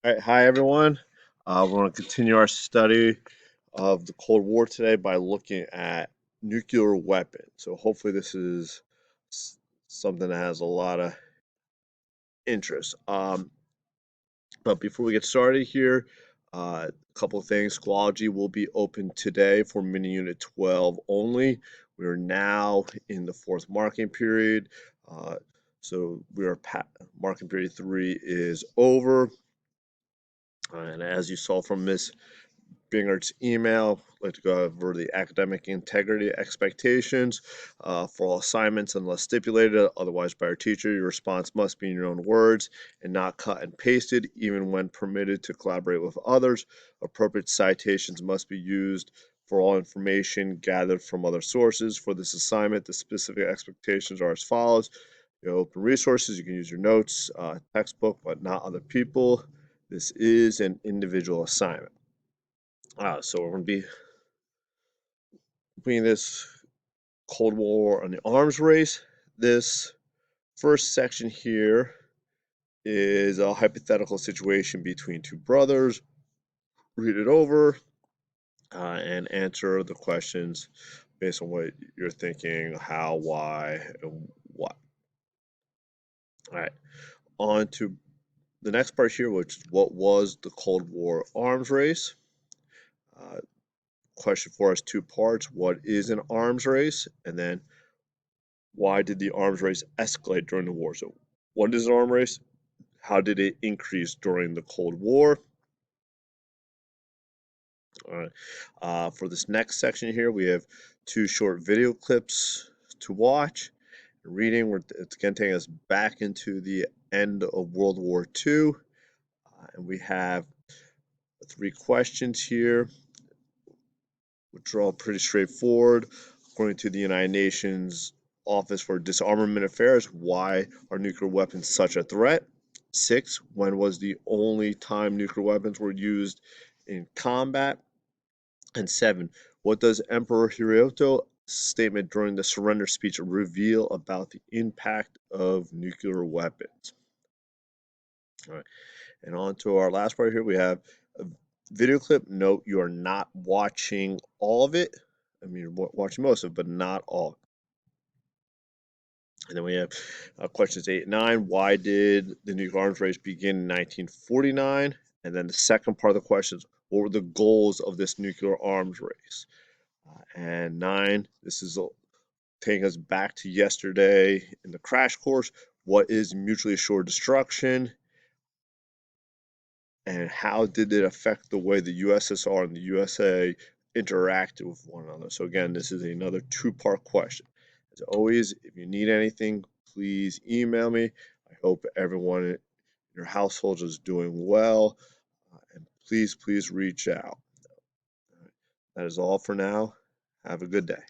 All right, hi everyone. We're going to continue our study of the Cold War today by looking at nuclear weapons. So hopefully this is something that has a lot of interest. But before we get started here, a couple of things. Schoology will be open today for mini unit 12 only. We are now in the fourth marking period. So marking period 3 is over. And as you saw from Miss Bingert's email, I'd like to go over the academic integrity expectations for all assignments unless stipulated otherwise by our teacher. Your response must be in your own words and not cut and pasted, even when permitted to collaborate with others. Appropriate citations must be used for all information gathered from other sources. For this assignment, the specific expectations are as follows. Open resources, you can use your notes, textbook, but not other people. This is an individual assignment. So we're going to be between this Cold War and the arms race. This first section here is a hypothetical situation between two brothers. Read it over and answer the questions based on what you're thinking, how, why, and what. All right, on to the next part here, which is what was the Cold War arms race? Question 4 has two parts. What is an arms race? And then why did the arms race escalate during the war? So what is an arms race? How did it increase during the Cold War? All right. For this next section here, we have two short video clips to watch. Reading, it's going to take us back into the end of World War II. And we have 3 questions here, which are all pretty straightforward. According to the United Nations Office for Disarmament Affairs, why are nuclear weapons such a threat? 6, when was the only time nuclear weapons were used in combat? And 7, what does Emperor Hirohito's statement during the surrender speech reveal about the impact of nuclear weapons? All right, and on to our last part here, we have a video clip. Note you are not watching all of it. I mean, you're watching most of it, but not all. And then we have questions 8 and 9. Why did the nuclear arms race begin in 1949? And then the second part of the questions, what were the goals of this nuclear arms race? And 9, this is taking us back to yesterday in the crash course. What is mutually assured destruction? And how did it affect the way the USSR and the USA interacted with one another? So again, this is another 2-part question. As always, if you need anything, please email me. I hope everyone in your household is doing well, and please reach out. That is all for now. Have a good day.